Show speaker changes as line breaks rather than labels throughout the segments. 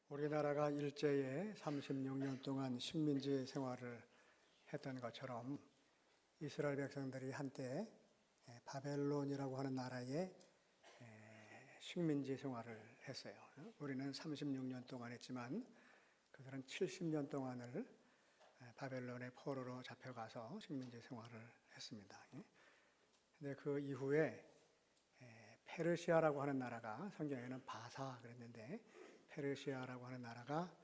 우리나라가 일제에 36년 동안 식민지 생활을 했던 것처럼 이스라엘 백성들이 한때 바벨론이라고 하는 나라에 식민지 생활을 했어요. 우리는 36년 동안 했지만 그들은 70년 동안을 바벨론의 포로로 잡혀가서 식민지 생활을 했습니다. 근데 그 이후에 페르시아라고 하는 나라가, 성경에는 바사 그랬는데 페르시아라고 하는 나라가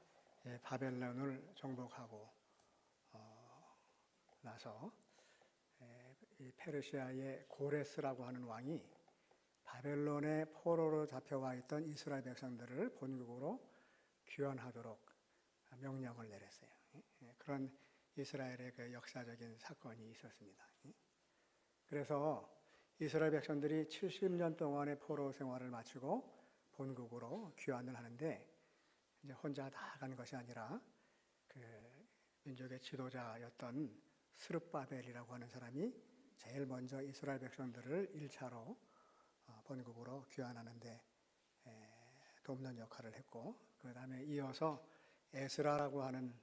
바벨론을 정복하고 나서 이 페르시아의 고레스라고 하는 왕이 바벨론의 포로로 잡혀와 있던 이스라엘 백성들을 본국으로 귀환하도록 명령을 내렸어요. 그런 이스라엘의 그 역사적인 사건이 있었습니다. 그래서 이스라엘 백성들이 70년 동안의 포로 생활을 마치고 본국으로 귀환을 하는데, 이제 혼자 다 간 것이 아니라 그 민족의 지도자였던 스룹바벨이라고 하는 사람이 제일 먼저 이스라엘 백성들을 1차로 본국으로 귀환하는데 돕는 역할을 했고, 그 다음에 이어서 에스라라고 하는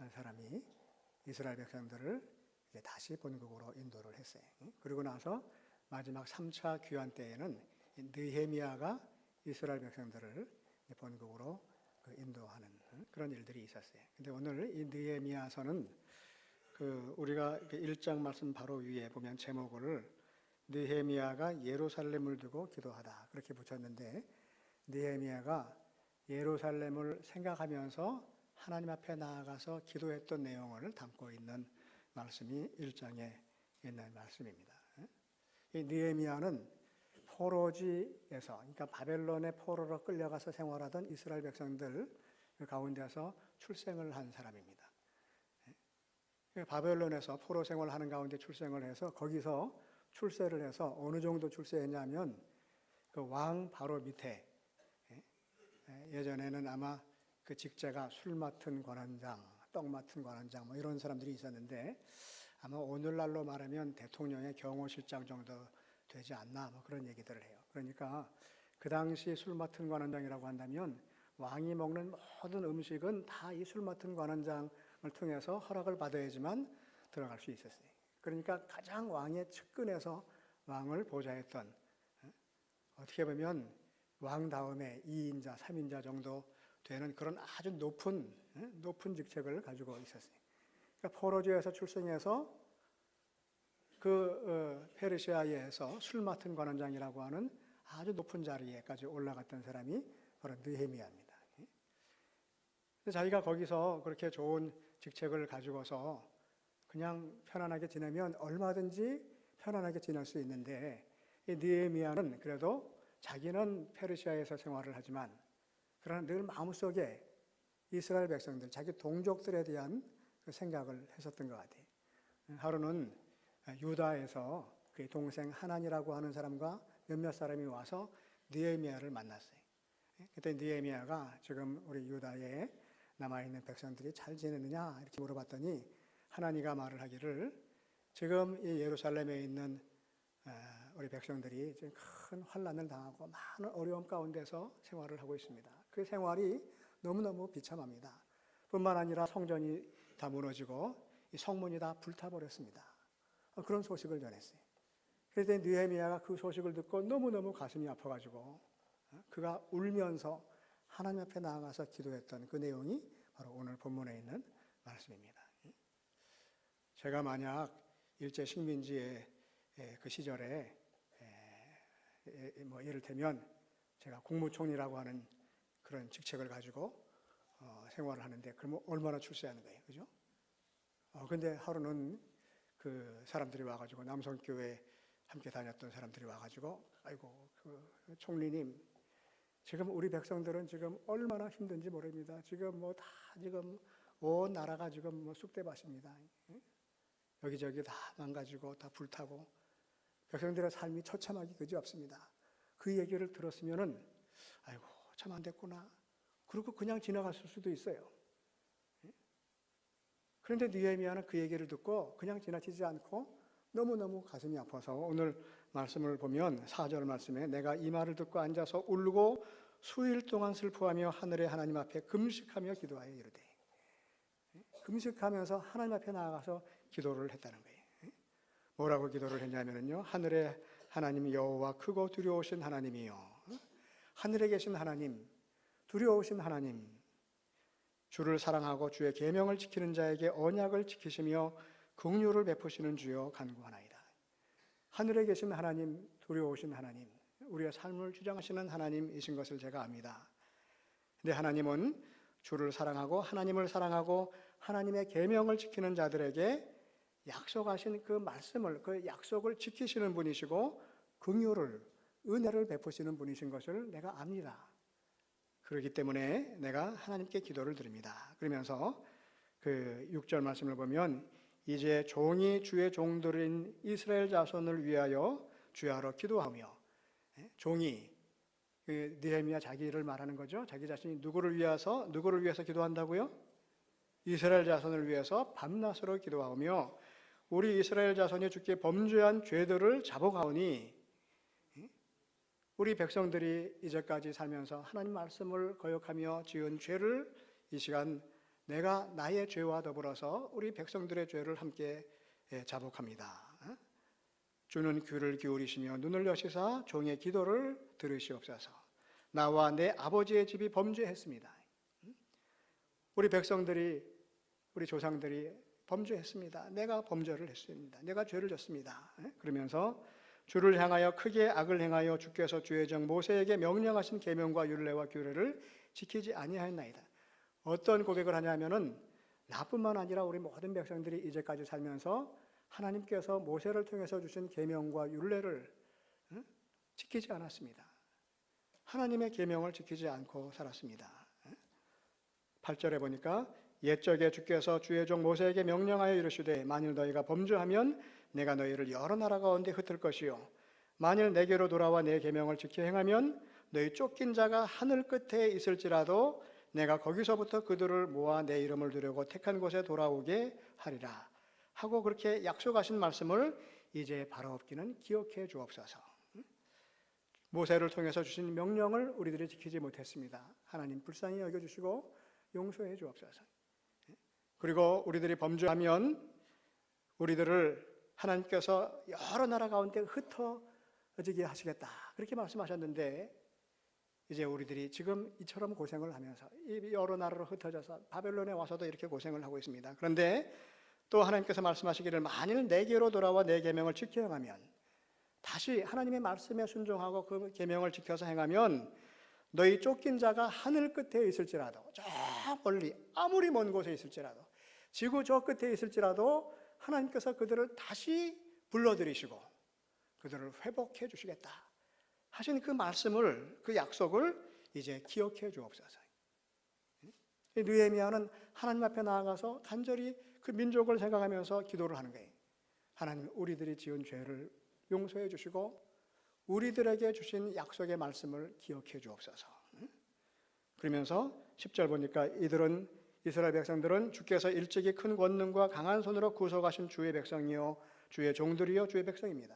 사람이 이스라엘 백성들을 이제 다시 본국으로 인도를 했어요. 그리고 나서 마지막 3차 귀환 때에는 느헤미야가 이스라엘 백성들을 본국으로 인도하는 그런 일들이 있었어요. 근데 오늘 이 느헤미야서는 우리가 1장 말씀 바로 위에 보면 제목을 느헤미야가 예루살렘을 두고 기도하다 그렇게 붙였는데, 느헤미야가 예루살렘을 생각하면서 하나님 앞에 나아가서 기도했던 내용을 담고 있는 말씀이 1장에 있는 말씀입니다. 이 느헤미야는 포로지에서, 그러니까 바벨론의 포로로 끌려가서 생활하던 이스라엘 백성들 가운데서 출생을 한 사람입니다. 바벨론에서 포로 생활하는 가운데 출생을 해서 거기서 출세를 해서 어느 정도 출세했냐면 그 왕 바로 밑에, 예전에는 아마 그 직제가 술 맡은 관원장, 떡 맡은 관원장 뭐 이런 사람들이 있었는데, 아마 오늘날로 말하면 대통령의 경호실장 정도 되지 않나 뭐 그런 얘기들을 해요. 그러니까 그 당시 술 맡은 관원장이라고 한다면 왕이 먹는 모든 음식은 다 이 술 맡은 관원장을 통해서 허락을 받아야지만 들어갈 수 있었어요. 그러니까 가장 왕의 측근에서 왕을 보좌했던, 어떻게 보면 왕 다음에 2인자, 3인자 정도 되는 그런 아주 높은 직책을 가지고 있었어요. 그러니까 포로지에서 출생해서 페르시아에서 술 맡은 관원장이라고 하는 아주 높은 자리에까지 올라갔던 사람이 바로 느헤미야입니다. 자기가 거기서 그렇게 좋은 직책을 가지고서 그냥 편안하게 지내면 얼마든지 편안하게 지낼 수 있는데, 이 느헤미야는 그래도 자기는 페르시아에서 생활을 하지만 그러나 늘 마음속에 이스라엘 백성들, 자기 동족들에 대한 그 생각을 했었던 것 같아요. 하루는 유다에서 그의 동생 하난이라고 하는 사람과 몇몇 사람이 와서 느헤미야를 만났어요. 그때 느헤미야가 지금 우리 유다에 남아있는 백성들이 잘 지내느냐 이렇게 물어봤더니, 하나니가 말을 하기를 지금 이 예루살렘에 있는 우리 백성들이 지금 큰 환난을 당하고 많은 어려움 가운데서 생활을 하고 있습니다. 그 생활이 너무너무 비참합니다. 뿐만 아니라 성전이 다 무너지고 이 성문이 다 불타버렸습니다. 그런 소식을 전했어요. 그래서 느헤미야가 그 소식을 듣고 너무너무 가슴이 아파가지고 그가 울면서 하나님 앞에 나아가서 기도했던 그 내용이 바로 오늘 본문에 있는 말씀입니다. 제가 만약 일제 식민지의 그 시절에 뭐 예를 들면 제가 국무총리라고 하는 그런 직책을 가지고 생활을 하는데, 그러면 얼마나 출세하는 거예요, 그죠? 근데 하루는 그 사람들이 와가지고, 남성교회 함께 다녔던 사람들이 와가지고, 아이고 그 총리님, 지금 우리 백성들은 지금 얼마나 힘든지 모릅니다. 지금 뭐 다 지금 온 나라가 지금 뭐 쑥대밭입니다. 여기저기 다 망가지고 다 불타고 백성들의 삶이 처참하기 그지없습니다. 그 얘기를 들었으면은 아이고 참 안 됐구나, 그리고 그냥 지나갔을 수도 있어요. 그런데 느헤미야는 그 얘기를 듣고 그냥 지나치지 않고 너무너무 가슴이 아파서 오늘 말씀을 보면 4절 말씀에 내가 이 말을 듣고 앉아서 울고 수일 동안 슬퍼하며 하늘의 하나님 앞에 금식하며 기도하여 이르되, 금식하면서 하나님 앞에 나아가서 기도를 했다는 거예요. 뭐라고 기도를 했냐면요, 하늘의 하나님 여호와 크고 두려우신 하나님이요, 하늘에 계신 하나님, 두려우신 하나님, 주를 사랑하고 주의 계명을 지키는 자에게 언약을 지키시며 긍휼을 베푸시는 주여 간구하나이다. 하늘에 계신 하나님, 두려우신 하나님, 우리의 삶을 주장하시는 하나님이신 것을 제가 압니다. 근데 하나님은 주를 사랑하고 하나님을 사랑하고 하나님의 계명을 지키는 자들에게 약속하신 그 말씀을, 그 약속을 지키시는 분이시고 긍휼을, 은혜를 베푸시는 분이신 것을 내가 압니다. 그렇기 때문에 내가 하나님께 기도를 드립니다. 그러면서 그 6절 말씀을 보면, 이제 종이 주의 종들인 이스라엘 자손을 위하여 주야로 기도하며, 종이 그 느헤미야 자기를 말하는 거죠. 자기 자신이 누구를 위해서 기도한다고요? 이스라엘 자손을 위해서 밤낮으로 기도하며 우리 이스라엘 자손이 주께 범죄한 죄들을 잡아가오니, 우리 백성들이 이제까지 살면서 하나님 말씀을 거역하며 지은 죄를 이 시간 내가 나의 죄와 더불어서 우리 백성들의 죄를 함께 자복합니다. 주는 귀를 기울이시며 눈을 여시사 종의 기도를 들으시옵소서. 나와 내 아버지의 집이 범죄했습니다. 우리 백성들이, 우리 조상들이 범죄했습니다. 내가 범죄를 했습니다. 내가 죄를 졌습니다. 그러면서 주를 향하여 크게 악을 행하여 주께서 주의 종 모세에게 명령하신 계명과 율례와 규례를 지키지 아니하였나이다. 어떤 고백을 하냐면은, 나뿐만 아니라 우리 모든 백성들이 이제까지 살면서 하나님께서 모세를 통해서 주신 계명과 율례를 지키지 않았습니다. 하나님의 계명을 지키지 않고 살았습니다. 8절에 보니까, 옛적에 주께서 주의 종 모세에게 명령하여 이르시되 만일 너희가 범죄하면 내가 너희를 여러 나라 가운데 흩을 것이요, 만일 내게로 돌아와 내 계명을 지켜 행하면 너희 쫓긴 자가 하늘 끝에 있을지라도 내가 거기서부터 그들을 모아 내 이름을 두려고 택한 곳에 돌아오게 하리라 하고 그렇게 약속하신 말씀을 이제 바라옵기는 기억해 주옵소서. 모세를 통해서 주신 명령을 우리들이 지키지 못했습니다. 하나님 불쌍히 여겨주시고 용서해 주옵소서. 그리고 우리들이 범죄하면 우리들을 하나님께서 여러 나라 가운데 흩어지게 하시겠다, 그렇게 말씀하셨는데, 이제 우리들이 지금 이처럼 고생을 하면서 이 여러 나라로 흩어져서 바벨론에 와서도 이렇게 고생을 하고 있습니다. 그런데 또 하나님께서 말씀하시기를 만일 내게로 돌아와 내 계명을 지켜 행하면, 다시 하나님의 말씀에 순종하고 그 계명을 지켜서 행하면 너희 쫓긴 자가 하늘 끝에 있을지라도, 저 멀리 아무리 먼 곳에 있을지라도, 지구 저 끝에 있을지라도 하나님께서 그들을 다시 불러들이시고 그들을 회복해 주시겠다 하신 그 말씀을, 그 약속을 이제 기억해 주옵소서. 느헤미야는 하나님 앞에 나아가서 간절히 그 민족을 생각하면서 기도를 하는 거예요. 하나님, 우리들이 지은 죄를 용서해 주시고 우리들에게 주신 약속의 말씀을 기억해 주옵소서. 그러면서 10절 보니까, 이스라엘 백성들은 주께서 일찍이 큰 권능과 강한 손으로 구속하신 주의 백성이요 주의 종들이요 주의 백성입니다.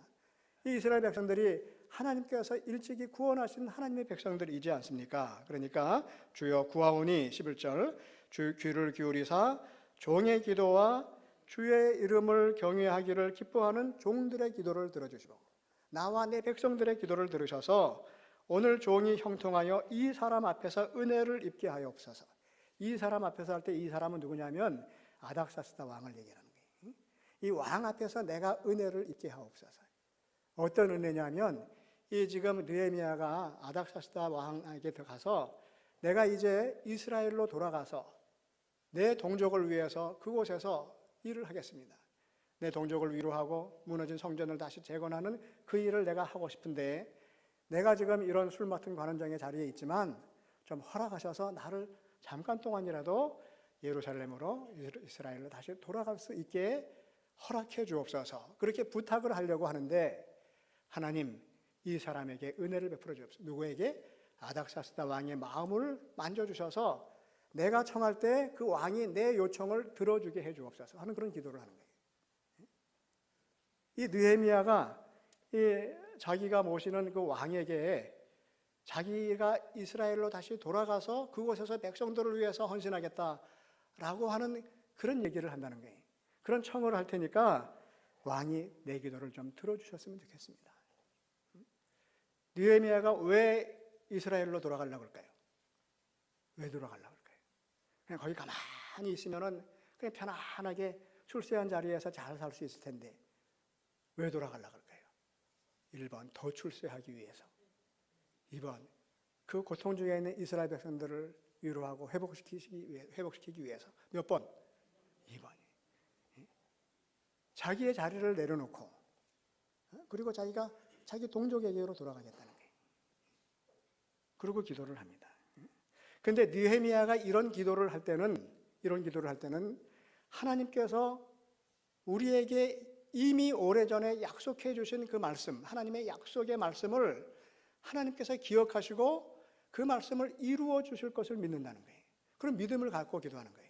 이 이스라엘 백성들이 하나님께서 일찍이 구원하신 하나님의 백성들이지 않습니까? 그러니까 주여 구하오니 11절 주 귀를 기울이사 종의 기도와 주의 이름을 경외하기를 기뻐하는 종들의 기도를 들어주시고 나와 내 백성들의 기도를 들으셔서 오늘 종이 형통하여 이 사람 앞에서 은혜를 입게 하옵소서. 이 사람 앞에서 할 때 이 사람은 누구냐면 아닥사스다 왕을 얘기하는 거예요. 이 왕 앞에서 내가 은혜를 입게 하옵소서. 어떤 은혜냐면, 이 지금 느헤미야가 아닥사스다 왕에게 들어가서 내가 이제 이스라엘로 돌아가서 내 동족을 위해서 그곳에서 일을 하겠습니다. 내 동족을 위로하고 무너진 성전을 다시 재건하는 그 일을 내가 하고 싶은데, 내가 지금 이런 술 맡은 관원장의 자리에 있지만 좀 허락하셔서 나를 잠깐 동안이라도 예루살렘으로, 이스라엘로 다시 돌아갈 수 있게 허락해 주옵소서. 그렇게 부탁을 하려고 하는데, 하나님 이 사람에게 은혜를 베풀어 주옵소서. 누구에게? 아닥사스다 왕의 마음을 만져주셔서 내가 청할 때 그 왕이 내 요청을 들어주게 해 주옵소서 하는 그런 기도를 하는 거예요. 이 느헤미야가 자기가 모시는 그 왕에게 자기가 이스라엘로 다시 돌아가서 그곳에서 백성들을 위해서 헌신하겠다라고 하는 그런 얘기를 한다는 거예요. 그런 청을 할 테니까 왕이 내 기도를 좀 들어주셨으면 좋겠습니다. 느헤미야가 왜 이스라엘로 돌아가려고 할까요? 왜 돌아가려고 할까요? 그냥 거기 가만히 있으면은 그냥 편안하게 출세한 자리에서 잘 살 수 있을 텐데 왜 돌아가려고 할까요? 1번 더 출세하기 위해서, 2번 그 고통 중에 있는 이스라엘 백성들을 위로하고 회복시키기 위해서. 몇 번? 2번. 자기의 자리를 내려놓고 그리고 자기가 자기 동족에게로 돌아가겠다는 거예요. 그리고 기도를 합니다. 그런데 느헤미야가 이런 기도를 할 때는 하나님께서 우리에게 이미 오래전에 약속해 주신 그 말씀, 하나님의 약속의 말씀을 하나님께서 기억하시고 그 말씀을 이루어 주실 것을 믿는다는 거예요. 그런 믿음을 갖고 기도하는 거예요.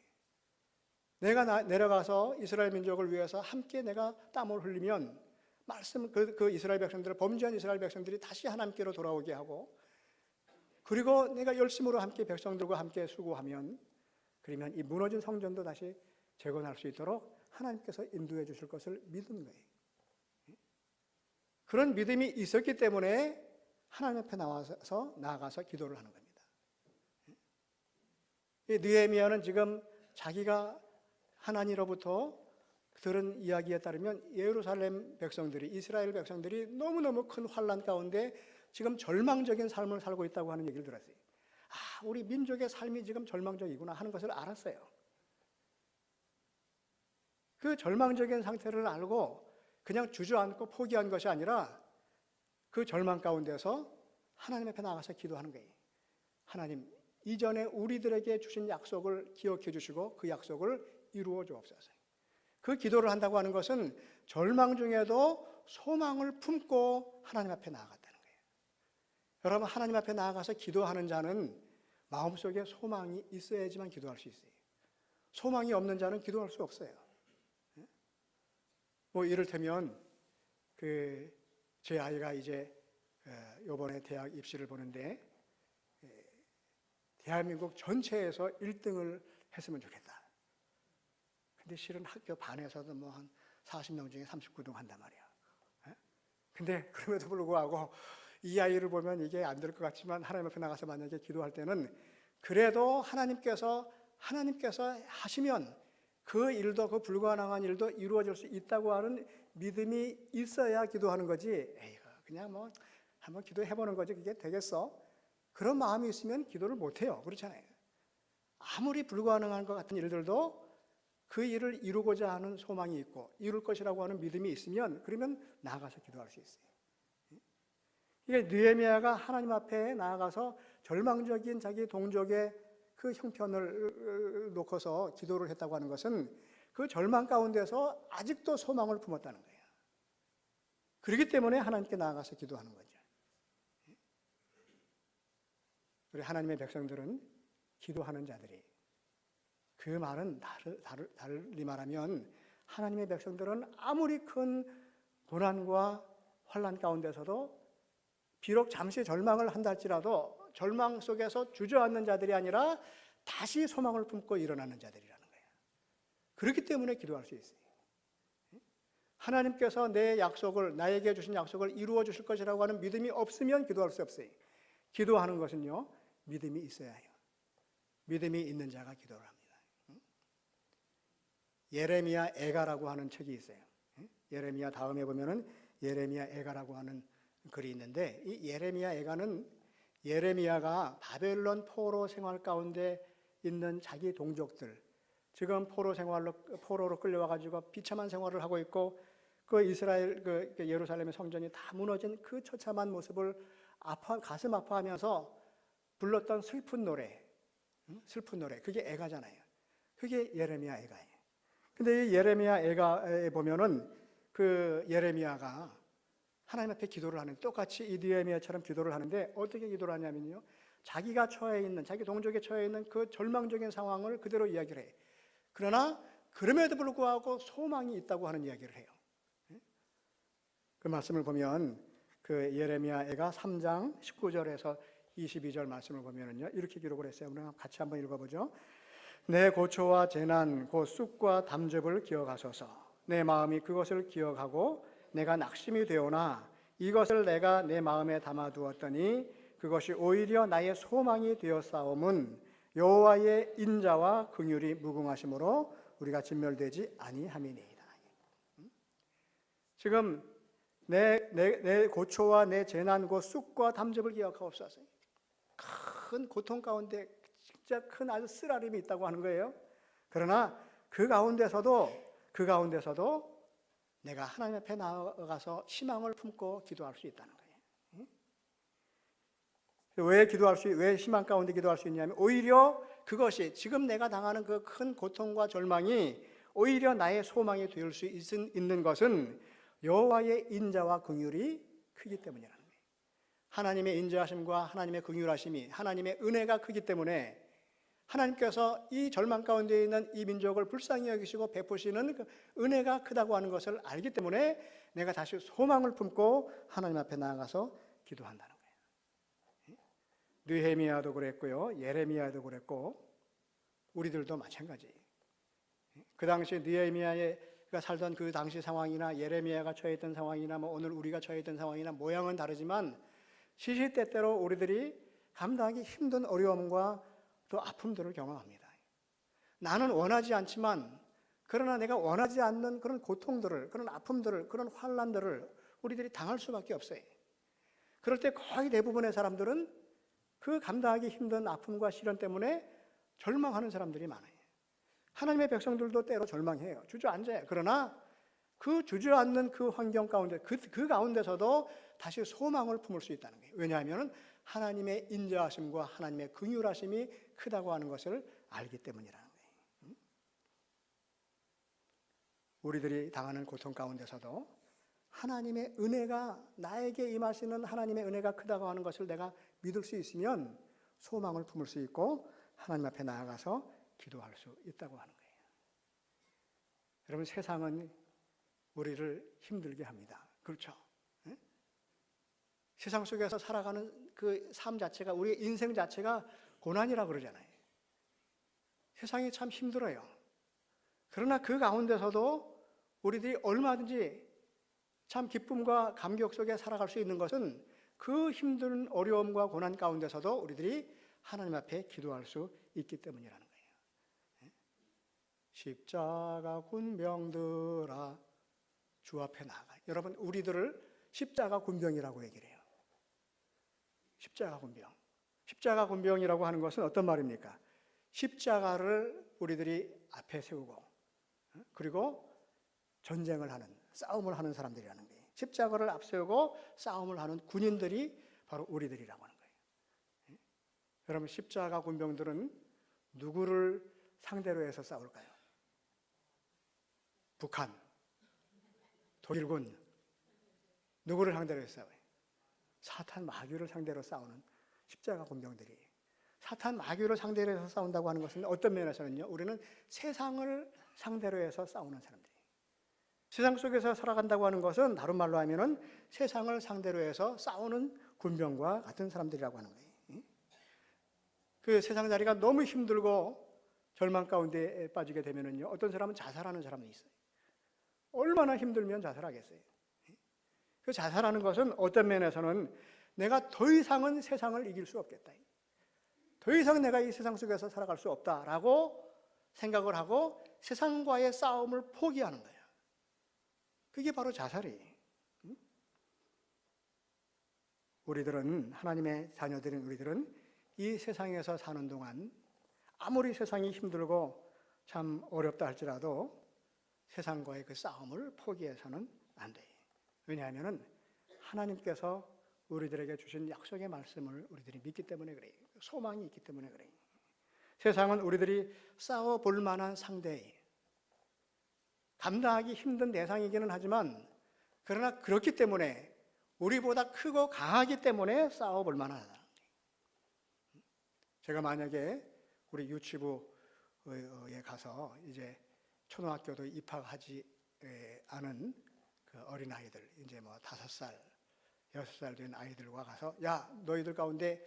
내가 내려가서 이스라엘 민족을 위해서 함께 내가 땀을 흘리면 말씀 그 이스라엘 백성들을, 범죄한 이스라엘 백성들이 다시 하나님께로 돌아오게 하고, 그리고 내가 열심으로 함께 백성들과 함께 수고하면, 그러면 이 무너진 성전도 다시 재건할 수 있도록 하나님께서 인도해 주실 것을 믿은 거예요. 그런 믿음이 있었기 때문에 하나님 앞에 나아가서 기도를 하는 겁니다. 이 느헤미야는 지금 자기가 하나님으로부터 들은 이야기에 따르면 예루살렘 백성들이, 이스라엘 백성들이 너무너무 큰 환난 가운데 지금 절망적인 삶을 살고 있다고 하는 얘기를 들었어요. 아, 우리 민족의 삶이 지금 절망적이구나 하는 것을 알았어요. 그 절망적인 상태를 알고 그냥 주저앉고 포기한 것이 아니라 그 절망 가운데서 하나님 앞에 나가서 기도하는 거예요. 하나님, 이전에 우리들에게 주신 약속을 기억해 주시고 그 약속을 이루어 주옵소서. 그 기도를 한다고 하는 것은 절망 중에도 소망을 품고 하나님 앞에 나아갔다는 거예요. 여러분, 하나님 앞에 나아가서 기도하는 자는 마음속에 소망이 있어야지만 기도할 수 있어요. 소망이 없는 자는 기도할 수 없어요. 뭐 이를테면 제 아이가 이제 이번에 대학 입시를 보는데 대한민국 전체에서 1등을 했으면 좋겠다. 근데 실은 학교 반에서도 뭐 한 40명 중에 39등 한단 말이야. 근데 그럼에도 불구하고 이 아이를 보면 이게 안 될 것 같지만 하나님 앞에 나가서 만약에 기도할 때는 그래도 하나님께서 하시면 그 일도, 그 불가능한 일도 이루어질 수 있다고 하는 믿음이 있어야 기도하는 거지. 에이, 그냥 뭐 한번 기도해보는 거지 그게 되겠어? 그런 마음이 있으면 기도를 못해요. 그렇잖아요. 아무리 불가능한 것 같은 일들도 그 일을 이루고자 하는 소망이 있고 이룰 것이라고 하는 믿음이 있으면 그러면 나아가서 기도할 수 있어요. 이게 느헤미야가 하나님 앞에 나아가서 절망적인 자기 동족의 그 형편을 놓고서 기도를 했다고 하는 것은 그 절망 가운데서 아직도 소망을 품었다는 거예요. 그렇기 때문에 하나님께 나아가서 기도하는 거죠. 우리 하나님의 백성들은 기도하는 자들이, 그 말은 달리 말하면 하나님의 백성들은 아무리 큰 고난과 환난 가운데서도 비록 잠시 절망을 한다 할지라도 절망 속에서 주저앉는 자들이 아니라 다시 소망을 품고 일어나는 자들이라는 거예요. 그렇기 때문에 기도할 수 있어요. 하나님께서 내 약속을, 나에게 주신 약속을 이루어 주실 것이라고 하는 믿음이 없으면 기도할 수 없어요. 기도하는 것은요, 믿음이 있어야 해요. 믿음이 있는 자가 기도를 합니다. 예레미야 애가라고 하는 책이 있어요. 예레미야 다음에 보면은 예레미야 애가라고 하는 글이 있는데, 이 예레미야 애가는 예레미야가 바벨론 포로 생활 가운데 있는 자기 동족들, 지금 포로로 끌려와 가지고 비참한 생활을 하고 있고 그 이스라엘 예루살렘의 성전이 다 무너진 그 처참한 모습을 가슴 아파하면서 불렀던 슬픈 노래, 그게 애가잖아요. 그게 예레미야 애가예요. 근데 이 예레미야 애가에 보면은 그 예레미야가 하나님 앞에 기도를 하는, 똑같이 이 느헤미야처럼 기도를 하는데 어떻게 기도를 하냐면요, 자기가 처해 있는, 자기 동족에 처해 있는 그 절망적인 상황을 그대로 이야기를 해요. 그러나 그럼에도 불구하고 소망이 있다고 하는 이야기를 해요. 그 말씀을 보면 그 예레미야 애가 3장 19절에서 22절 말씀을 보면은요, 이렇게 기록을 했어요. 우리 같이 한번 읽어보죠. 내 고초와 재난 곧 쑥과 담즙을 기억하소서. 내 마음이 그것을 기억하고 내가 낙심이 되오나 이것을 내가 내 마음에 담아두었더니 그것이 오히려 나의 소망이 되었사옴은 여호와의 인자와 긍휼이 무궁하심으로 우리가 진멸되지 아니함이니이다. 지금 내 고초와 내 재난 곧 쑥과 담즙을 기억하옵소서. 큰 고통 가운데 진짜 큰 아주 쓰라림이 있다고 하는 거예요. 그러나 그 가운데서도 내가 하나님 앞에 나아가서 희망을 품고 기도할 수 있다는 거예요. 왜 희망 가운데 기도할 수 있냐면 오히려 그것이 지금 내가 당하는 그 큰 고통과 절망이 오히려 나의 소망이 될 수 있는 것은 여호와의 인자와 긍휼이 크기 때문이라는 거예요. 하나님의 인자하심과 하나님의 긍휼하심이 하나님의 은혜가 크기 때문에 하나님께서 이 절망 가운데 있는 이 민족을 불쌍히 여기시고 베푸시는 그 은혜가 크다고 하는 것을 알기 때문에 내가 다시 소망을 품고 하나님 앞에 나아가서 기도한다는 거예요. 느헤미야도 그랬고요, 예레미야도 그랬고 우리들도 마찬가지. 그 당시 느헤미야가 살던 그 당시 상황이나 예레미야가 처해있던 상황이나 오늘 우리가 처해있던 상황이나 모양은 다르지만 시시때때로 우리들이 감당하기 힘든 어려움과 또 아픔들을 경험합니다. 나는 원하지 않지만 그러나 내가 원하지 않는 그런 고통들을, 그런 아픔들을, 그런 환난들을 우리들이 당할 수밖에 없어요. 그럴 때 거의 대부분의 사람들은 그 감당하기 힘든 아픔과 시련 때문에 절망하는 사람들이 많아요. 하나님의 백성들도 때로 절망해요. 주저앉아요. 그러나 그 주저앉는 그 환경 가운데 그 가운데서도 다시 소망을 품을 수 있다는 거예요. 왜냐하면 하나님의 인자하심과 하나님의 긍휼하심이 크다고 하는 것을 알기 때문이라는 거예요. 우리들이 당하는 고통 가운데서도 하나님의 은혜가 나에게 임하시는 하나님의 은혜가 크다고 하는 것을 내가 믿을 수 있으면 소망을 품을 수 있고 하나님 앞에 나아가서 기도할 수 있다고 하는 거예요. 여러분, 세상은 우리를 힘들게 합니다. 그렇죠? 네? 세상 속에서 살아가는 그 삶 자체가, 우리의 인생 자체가 고난이라고 그러잖아요. 세상이 참 힘들어요. 그러나 그 가운데서도 우리들이 얼마든지 참 기쁨과 감격 속에 살아갈 수 있는 것은 그 힘든 어려움과 고난 가운데서도 우리들이 하나님 앞에 기도할 수 있기 때문이라는 거예요. 십자가 군병들아 주 앞에 나아가. 여러분, 우리들을 십자가 군병이라고 얘기를 해요. 십자가 군병. 십자가 군병이라고 하는 것은 어떤 말입니까? 십자가를 우리들이 앞에 세우고 그리고 전쟁을 하는, 싸움을 하는 사람들이라는 거예요. 십자가를 앞세우고 싸움을 하는 군인들이 바로 우리들이라고 하는 거예요. 여러분, 십자가 군병들은 누구를 상대로 해서 싸울까요? 북한, 독일군, 누구를 상대로 해서 싸워요? 사탄 마귀를 상대로 싸우는 십자가 군병들이. 사탄 마귀를 상대로 해서 싸운다고 하는 것은 어떤 면에서는요, 우리는 세상을 상대로 해서 싸우는 사람들이에요. 세상 속에서 살아간다고 하는 것은 다른 말로 하면은 세상을 상대로 해서 싸우는 군병과 같은 사람들이라고 하는 거예요. 그 세상 자리가 너무 힘들고 절망 가운데 빠지게 되면은요, 어떤 사람은 자살하는 사람도 있어요. 얼마나 힘들면 자살하겠어요. 그 자살하는 것은 어떤 면에서는 내가 더 이상은 세상을 이길 수 없겠다. 더 이상 내가 이 세상 속에서 살아갈 수 없다라고 생각을 하고 세상과의 싸움을 포기하는 거예요. 그게 바로 자살이에요. 우리들은, 하나님의 자녀들인 우리들은 이 세상에서 사는 동안 아무리 세상이 힘들고 참 어렵다 할지라도 세상과의 그 싸움을 포기해서는 안 돼요. 왜냐하면 하나님께서 우리들에게 주신 약속의 말씀을 우리들이 믿기 때문에 그래요. 소망이 있기 때문에 그래요. 세상은 우리들이 싸워볼 만한 상대예요. 감당하기 힘든 대상이기는 하지만 그러나 그렇기 때문에 우리보다 크고 강하기 때문에 싸워볼 만하다. 제가 만약에 우리 유치부에 가서 이제 초등학교도 입학하지 않은 그 어린아이들, 이제 5살, 6살 된 아이들과 가서 야, 너희들 가운데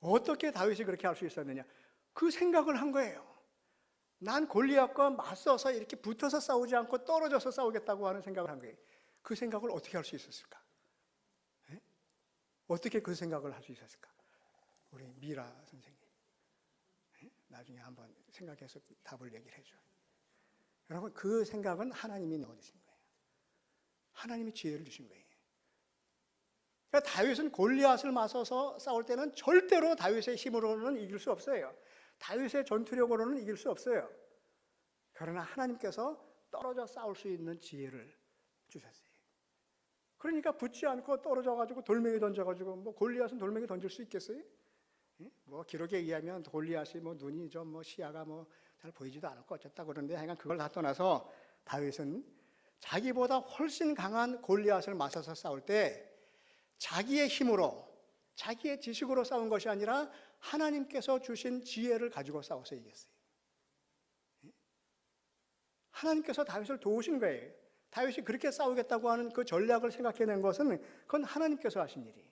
어떻게 다윗이 그렇게 할 수 있었느냐? 그 생각을 한 거예요. 난 골리앗과 맞서서 이렇게 붙어서 싸우지 않고 떨어져서 싸우겠다고 하는 생각을 한 거예요. 그 생각을 어떻게 할 수 있었을까? 예? 어떻게 그 생각을 할 수 있었을까? 우리 미라 선생님, 예? 나중에 한번 생각해서 답을 얘기를 해줘요. 여러분, 그 생각은 하나님이 넣어주신 거예요. 하나님이 지혜를 주신 거예요. 그러니까 다윗은 골리앗을 맞서서 싸울 때는 절대로 다윗의 힘으로는 이길 수 없어요. 다윗의 전투력으로는 이길 수 없어요. 그러나 하나님께서 떨어져 싸울 수 있는 지혜를 주셨어요. 그러니까 붙지 않고 떨어져가지고 돌멩이 던져가지고 뭐 골리앗은 돌멩이 던질 수 있겠어요? 뭐 기록에 의하면 골리앗이 뭐 눈이 좀 뭐 시야가 뭐 잘 보이지도 않고 어쨌다 그러는데 하여간 그걸 다 떠나서 다윗은 자기보다 훨씬 강한 골리앗을 맞서서 싸울 때 자기의 힘으로 자기의 지식으로 싸운 것이 아니라 하나님께서 주신 지혜를 가지고 싸워서 이겼어요. 하나님께서 다윗을 도우신 거예요. 다윗이 그렇게 싸우겠다고 하는 그 전략을 생각해낸 것은 그건 하나님께서 하신 일이에요.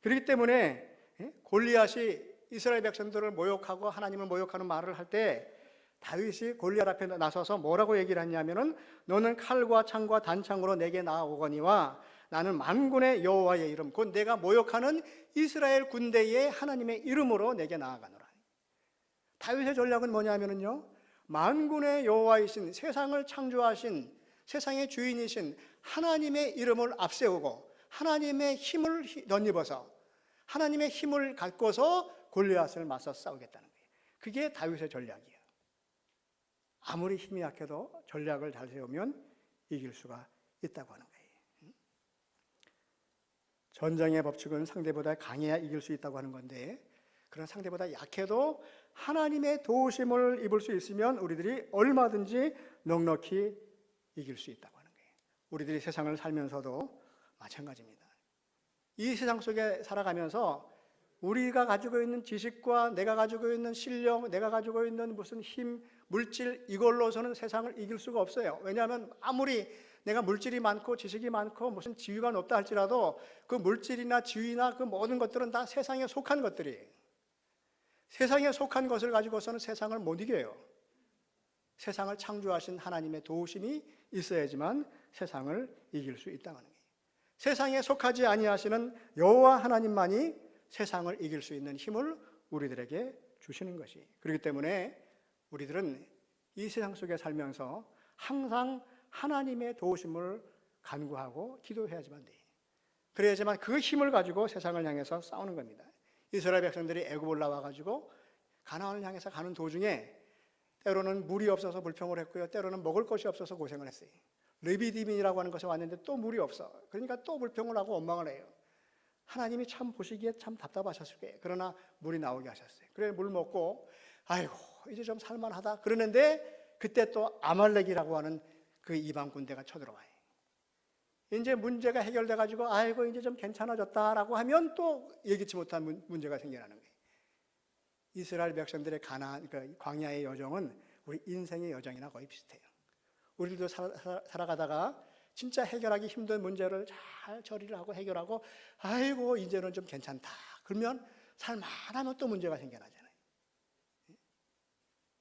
그렇기 때문에 골리앗이 이스라엘 백성들을 모욕하고 하나님을 모욕하는 말을 할 때 다윗이 골리앗 앞에 나서서 뭐라고 얘기를 했냐면은 너는 칼과 창과 단창으로 내게 나아오거니와 나는 만군의 여호와의 이름 곧 내가 모욕하는 이스라엘 군대의 하나님의 이름으로 내게 나아가노라. 다윗의 전략은 뭐냐면은요, 만군의 여호와이신 세상을 창조하신 세상의 주인이신 하나님의 이름을 앞세우고 하나님의 힘을 덧입어서 하나님의 힘을 갖고서 골리앗을 맞서 싸우겠다는 거예요. 그게 다윗의 전략이에요. 아무리 힘이 약해도 전략을 잘 세우면 이길 수가 있다고 하는 거예요. 전쟁의 법칙은 상대보다 강해야 이길 수 있다고 하는 건데, 그런 상대보다 약해도 하나님의 도우심을 입을 수 있으면 우리들이 얼마든지 넉넉히 이길 수 있다고 하는 거예요. 우리들이 세상을 살면서도 마찬가지입니다. 이 세상 속에 살아가면서 우리가 가지고 있는 지식과 내가 가지고 있는 실력, 내가 가지고 있는 무슨 힘, 물질, 이걸로서는 세상을 이길 수가 없어요. 왜냐하면 아무리 내가 물질이 많고 지식이 많고 무슨 지위가 높다 할지라도 그 물질이나 지위나 그 모든 것들은 다 세상에 속한 것들이에요. 세상에 속한 것을 가지고서는 세상을 못 이겨요. 세상을 창조하신 하나님의 도우심이 있어야지만 세상을 이길 수 있다는 거예요. 세상에 속하지 아니하시는 여호와 하나님만이 세상을 이길 수 있는 힘을 우리들에게 주시는 것이. 그렇기 때문에 우리들은 이 세상 속에 살면서 항상 하나님의 도우심을 간구하고 기도해야지만 돼요. 그래야지만 그 힘을 가지고 세상을 향해서 싸우는 겁니다. 이스라엘 백성들이 애굽을 나와가지고 가나안을 향해서 가는 도중에 때로는 물이 없어서 불평을 했고요, 때로는 먹을 것이 없어서 고생을 했어요. 르비딤이라고 하는 것이 왔는데 또 물이 없어. 그러니까 또 불평을 하고 원망을 해요. 하나님이 참 보시기에 참 답답하셨을 거예요. 그러나 물이 나오게 하셨어요. 그래 물 먹고 아이고 이제 좀 살만하다 그러는데 그때 또 아말렉이라고 하는 그 이방 군대가 쳐들어와요. 이제 문제가 해결돼 가지고 아이고 이제 좀 괜찮아졌다라고 하면 또 예기치 못한 문제가 생겨나는 거예요. 이스라엘 백성들의 가나안, 그러니까 광야의 여정은 우리 인생의 여정이나 거의 비슷해요. 우리도 살아가다가 진짜 해결하기 힘든 문제를 잘 처리를 하고 해결하고 아이고 이제는 좀 괜찮다 그러면 살만하면 또 문제가 생겨나잖아요.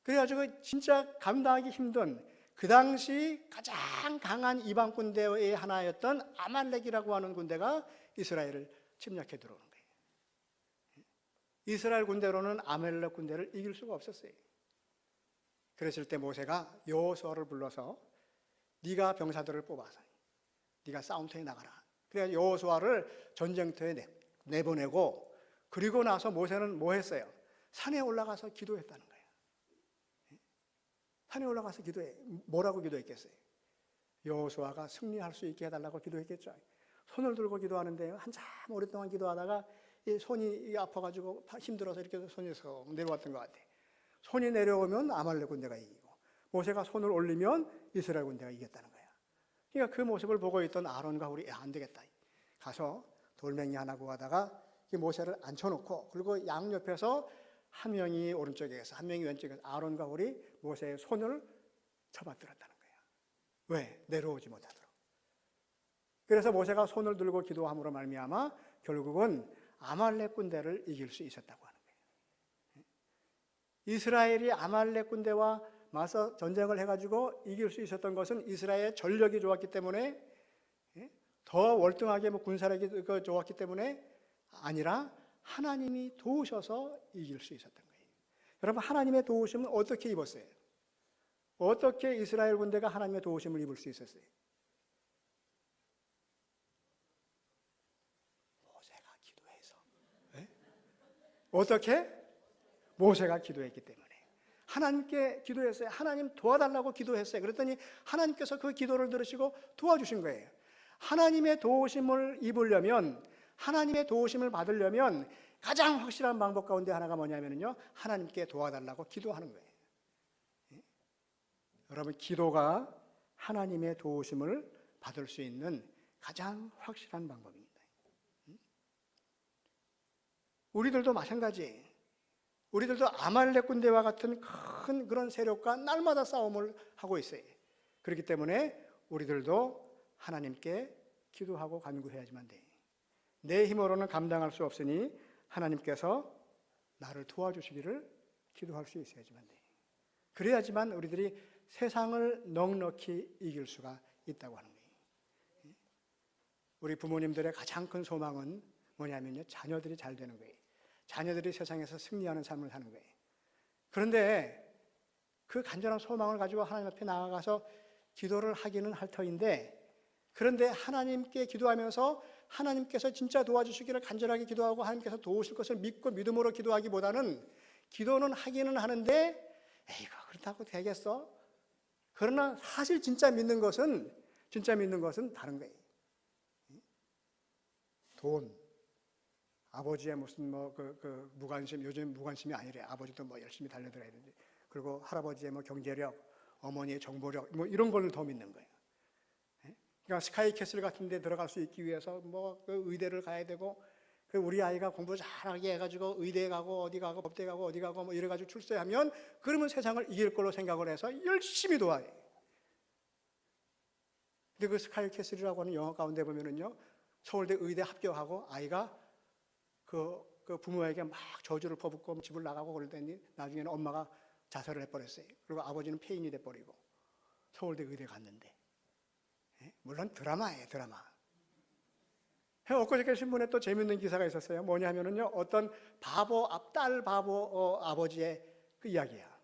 그래가지고 진짜 감당하기 힘든 그 당시 가장 강한 이방 군대의 하나였던 아말렉이라고 하는 군대가 이스라엘을 침략해 들어오는 거예요. 이스라엘 군대로는 아말렉 군대를 이길 수가 없었어요. 그랬을 때 모세가 여호수아를 불러서 네가 병사들을 뽑아서 네가 싸움터에 나가라. 그래서 여호수아를 전쟁터에 내보내고 그리고 나서 모세는 뭐 했어요? 산에 올라가서 기도했다는 거예요. 산에 올라가서 기도해. 뭐라고 기도했겠어요? 여호수아가 승리할 수 있게 해달라고 기도했겠죠. 손을 들고 기도하는데 한참 오랫동안 기도하다가 이 손이 아파가지고 힘들어서 이렇게 손이 내려왔던 것 같아요. 손이 내려오면 아말렉 군대가 이기고 모세가 손을 올리면 이스라엘 군대가 이겼다는 거예요. 그러니까 그 모습을 보고 있던 아론과 우리 안 되겠다. 가서 돌멩이 하나 구하다가 모세를 앉혀놓고 그리고 양옆에서 한 명이 오른쪽에서 한 명이 왼쪽에서 아론과 우리 모세의 손을 쳐받들었다는 거예요. 왜? 내려오지 못하도록. 그래서 모세가 손을 들고 기도함으로 말미암아 결국은 아말렉 군대를 이길 수 있었다고 하는 거예요. 이스라엘이 아말렉 군대와 맞서 전쟁을 해가지고 이길 수 있었던 것은 이스라엘의 전력이 좋았기 때문에, 더 월등하게 군사력이 좋았기 때문에 아니라 하나님이 도우셔서 이길 수 있었던 거예요. 여러분, 하나님의 도우심은 어떻게 입었어요? 어떻게 이스라엘 군대가 하나님의 도우심을 입을 수 있었어요? 모세가 기도해서. 어떻게? 모세가 기도했기 때문에. 하나님께 기도했어요. 하나님 도와달라고 기도했어요. 그랬더니 하나님께서 그 기도를 들으시고 도와주신 거예요. 하나님의 도우심을 입으려면, 하나님의 도우심을 받으려면 가장 확실한 방법 가운데 하나가 뭐냐면요, 하나님께 도와달라고 기도하는 거예요. 여러분, 기도가 하나님의 도우심을 받을 수 있는 가장 확실한 방법입니다. 우리들도 마찬가지예요. 우리들도 아말렉 군대와 같은 큰 그런 세력과 날마다 싸움을 하고 있어요. 그렇기 때문에 우리들도 하나님께 기도하고 간구해야지만 돼. 내 힘으로는 감당할 수 없으니 하나님께서 나를 도와주시기를 기도할 수 있어야지만 돼. 그래야지만 우리들이 세상을 넉넉히 이길 수가 있다고 하는 거예요. 우리 부모님들의 가장 큰 소망은 뭐냐면요, 자녀들이 잘 되는 거예요. 자녀들이 세상에서 승리하는 삶을 사는 거예요. 그런데 그 간절한 소망을 가지고 하나님 앞에 나아가서 기도를 하기는 할 터인데, 그런데 하나님께 기도하면서 하나님께서 진짜 도와주시기를 간절하게 기도하고 하나님께서 도우실 것을 믿고 믿음으로 기도하기보다는, 기도는 하기는 하는데 에이가 그렇다고 되겠어? 그러나 사실 진짜 믿는 것은 다른 거예요. 돈, 아버지의 무슨 무관심, 요즘 무관심이 아니래. 아버지도 열심히 달려들어야 되는데, 그리고 할아버지의 경제력, 어머니의 정보력, 이런 걸 더 믿는 거예요. 그러니까 스카이캐슬 같은 데 들어갈 수 있기 위해서 그 의대를 가야 되고, 우리 아이가 공부 잘하게 해가지고 의대에 가고 어디 가고 법대 가고 어디 가고 이래가지고 출세하면, 그러면 세상을 이길 걸로 생각을 해서 열심히 도와요. 근데 그 스카이캐슬이라고 하는 영화 가운데 보면은요, 서울대 의대 합격하고 아이가 그 부모에게 막 저주를 퍼붓고 집을 나가고 그러더니 나중에는 엄마가 자살을 해버렸어요. 그리고 아버지는 폐인이 돼버리고 서울대 의대 갔는데, 물론 드라마예요, 드라마. 엊그저께 신문에 또 재밌는 기사가 있었어요. 뭐냐 하면은요, 어떤 딸 바보 아버지의 그 이야기야.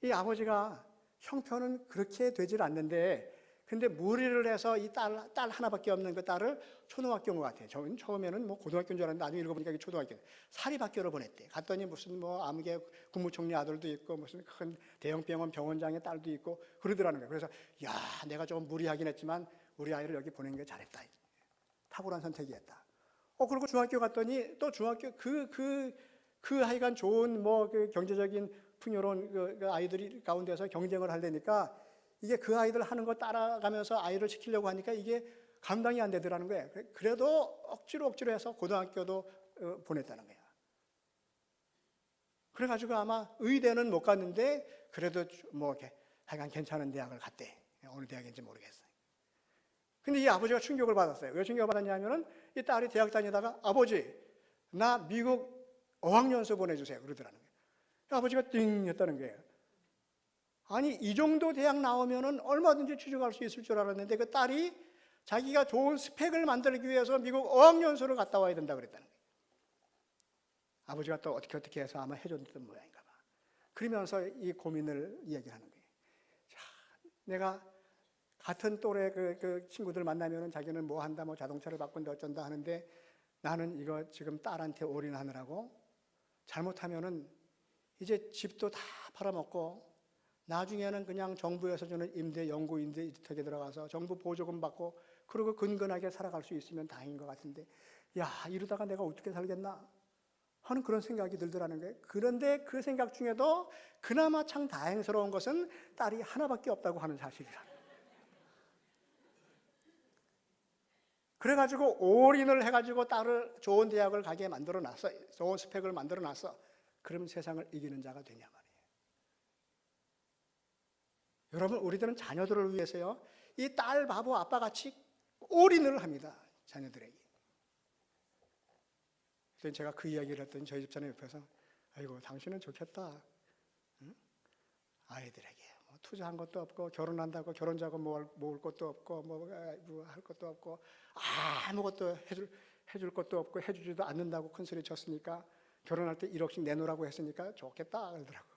이 아버지가 형편은 그렇게 되질 않는데, 근데 무리를 해서 이 딸 하나밖에 없는 그 딸을 초등학교 온 것 같아요. 처음에는 고등학교인 줄 알았는데 나중에 읽어보니까 이게 초등학교. 사립학교로 보냈대. 갔더니 무슨 아무개 국무총리 아들도 있고 무슨 큰 대형 병원장의 딸도 있고 그러더라는 거예요. 그래서 야, 내가 좀 무리하긴 했지만 우리 아이를 여기 보낸 게 잘했다. 탁월한 선택이었다. 그리고 중학교 갔더니 또 중학교 그 하여간 좋은 그 경제적인 풍요로운 그 아이들이 가운데서 경쟁을 하려니까 이게 그 아이들 하는 거 따라가면서 아이를 시키려고 하니까 이게 감당이 안 되더라는 거예요. 그래도 억지로 해서 고등학교도 보냈다는 거예요. 그래가지고 아마 의대는 못 갔는데 그래도 이렇게 하여간 괜찮은 대학을 갔대. 어느 대학인지 모르겠어요. 근데 이 아버지가 충격을 받았어요. 왜 충격을 받았냐면은 이 딸이 대학 다니다가 아버지, 나 미국 어학연수 보내주세요. 그러더라는 거예요. 아버지가 띵 했다는 거예요. 아니, 이 정도 대학 나오면은 얼마든지 취직할 수 있을 줄 알았는데 그 딸이 자기가 좋은 스펙을 만들기 위해서 미국 어학연수를 갔다 와야 된다 그랬다는 거예요. 아버지가 또 어떻게 해서 아마 해줬던 모양인가 봐. 그러면서 이 고민을 이야기하는 거예요. 자, 내가 같은 또래 그 친구들 만나면은 자기는 뭐 한다, 자동차를 바꾼다 어쩐다 하는데 나는 이거 지금 딸한테 올인하느라고 잘못하면은 이제 집도 다 팔아먹고 나중에는 그냥 정부에서 주는 영구 임대 주택에 들어가서 정부 보조금 받고 그리고 근근하게 살아갈 수 있으면 다행인 것 같은데, 야, 이러다가 내가 어떻게 살겠나 하는 그런 생각이 들더라는 거예요. 그런데 그 생각 중에도 그나마 참 다행스러운 것은 딸이 하나밖에 없다고 하는 사실이라. 그래가지고 올인을 해가지고 딸을 좋은 대학을 가게 만들어놨어. 좋은 스펙을 만들어놨어. 그럼 세상을 이기는 자가 되냐 말이에요. 여러분, 우리들은 자녀들을 위해서요, 이 딸 바보 아빠같이 올인을 합니다. 자녀들에게. 그래서 제가 그 이야기를 했더니 저희 집사람 옆에서 아이고 당신은 좋겠다. 응? 아이들에게 뭐 투자한 것도 없고 결혼한다고 결혼자금 모을 것도 없고 뭐 할 것도 없고 아무것도 해줄 것도 없고 해주지도 않는다고 큰 소리 쳤으니까 결혼할 때 1억씩 내놓으라고 했으니까 좋겠다 그러더라고.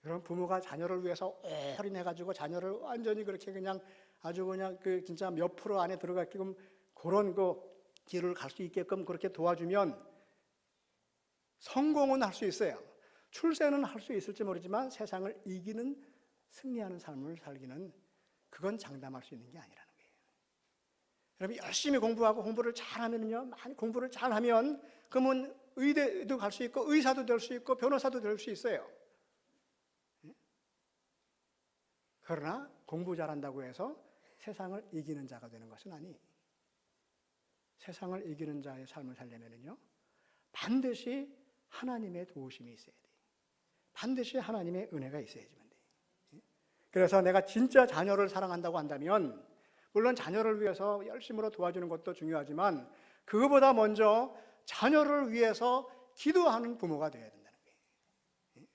그런 부모가 자녀를 위해서 올인해가지고 자녀를 완전히 그렇게 그냥 아주 그냥 그 진짜 몇 프로 안에 들어가게끔 그런 그 길을 갈 수 있게끔 그렇게 도와주면 성공은 할 수 있어요. 출세는 할 수 있을지 모르지만 세상을 이기는 승리하는 삶을 살기는 그건 장담할 수 있는 게 아니라는 거예요. 여러분 열심히 공부하고 공부를 잘하면요, 많이 공부를 잘하면 그러면 의대도 갈 수 있고 의사도 될 수 있고 변호사도 될 수 있어요. 그러나 공부 잘한다고 해서 세상을 이기는 자가 되는 것은 아니에요. 세상을 이기는 자의 삶을 살려면요, 반드시 하나님의 도우심이 있어야 돼요. 반드시 하나님의 은혜가 있어야지만 돼요. 그래서 내가 진짜 자녀를 사랑한다고 한다면 물론 자녀를 위해서 열심으로 도와주는 것도 중요하지만 그거보다 먼저 자녀를 위해서 기도하는 부모가 되어야 된다는 거예요.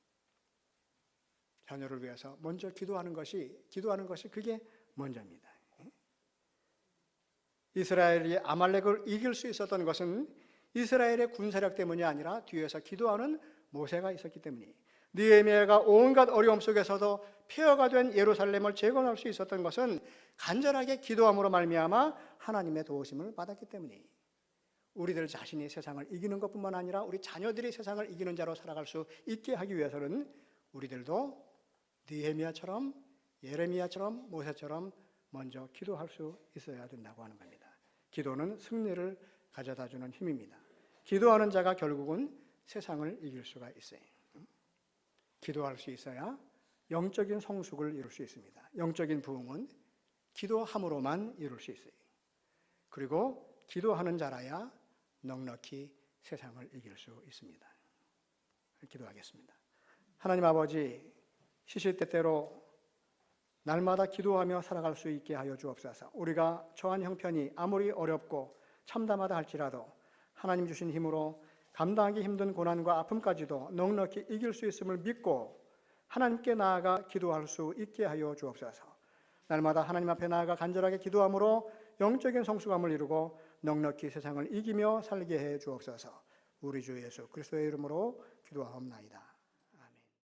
자녀를 위해서 먼저 기도하는 것이 그게 먼저입니다. 이스라엘이 아말렉을 이길 수 있었던 것은 이스라엘의 군사력 때문이 아니라 뒤에서 기도하는 모세가 있었기 때문이에요. 느헤미야가 온갖 어려움 속에서도 폐허가 된 예루살렘을 재건할 수 있었던 것은 간절하게 기도함으로 말미암아 하나님의 도우심을 받았기 때문이에요. 우리들 자신이 세상을 이기는 것뿐만 아니라 우리 자녀들이 세상을 이기는 자로 살아갈 수 있게 하기 위해서는 우리들도 느헤미야처럼 예레미야처럼 모세처럼 먼저 기도할 수 있어야 된다고 하는 겁니다. 기도는 승리를 가져다주는 힘입니다. 기도하는 자가 결국은 세상을 이길 수가 있어요. 기도할 수 있어야 영적인 성숙을 이룰 수 있습니다. 영적인 부흥은 기도함으로만 이룰 수 있어요. 그리고 기도하는 자라야 넉넉히 세상을 이길 수 있습니다. 기도하겠습니다. 하나님 아버지, 시시때때로 날마다 기도하며 살아갈 수 있게 하여 주옵소서. 우리가 처한 형편이 아무리 어렵고 참담하다 할지라도 하나님 주신 힘으로 감당하기 힘든 고난과 아픔까지도 넉넉히 이길 수 있음을 믿고 하나님께 나아가 기도할 수 있게 하여 주옵소서. 날마다 하나님 앞에 나아가 간절하게 기도함으로 영적인 성숙함을 이루고 넉넉히 세상을 이기며 살게 해 주옵소서. 우리 주 예수 그리스도의 이름으로 기도하옵나이다.